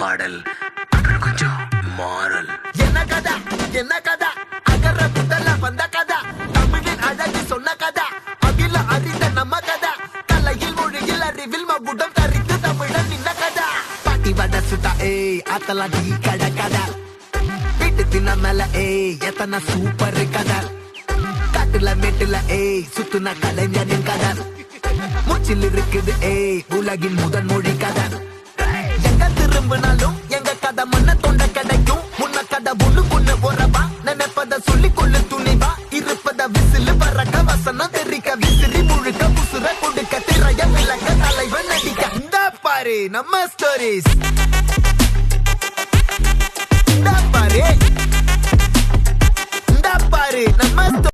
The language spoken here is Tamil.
பாடல் அப்புறம் கொஞ்சம் மாறல். என்ன கதா என்ன கதா அகர முதல்ல வந்த கதா தமிழின் அழகு சொன்ன கதா அகில அறிந்த நம்ம கதா கலையில் மொழியில் அறிவில் மகுடம் தரித்து தமிழன் நின்ன கதா பாட்டி வட சுட்டா ஏய் அத்தலா டீ கட கதா வீட்டு தின்ன மேல ஏய் எத்தனை சூப்பர் கதா காட்டுல மேட்டுல ஏய் சுத்துன கலைஞனின் கதா மூச்சில் இருக்குது ஏய் உலகின் முதன் மொழி கதா எங்க திரும்பினாலும் எங்க கதை மண்ண தொண்ட கிடைக்கும் முன்ன கதை ஒண்ணு போறவா நினைப்பத சொல்லி கொள்ளு துணிவா இருப்பத விசிலு வரக்க வசனம் தெரிக்க விசிறி முழுக்க முசுர கொடுக்க திரைய விளக்க தலைவன் நடிக்க இந்த பாரு நம்ம ஸ்டோரிஸ் இந்த பாரு நம்ம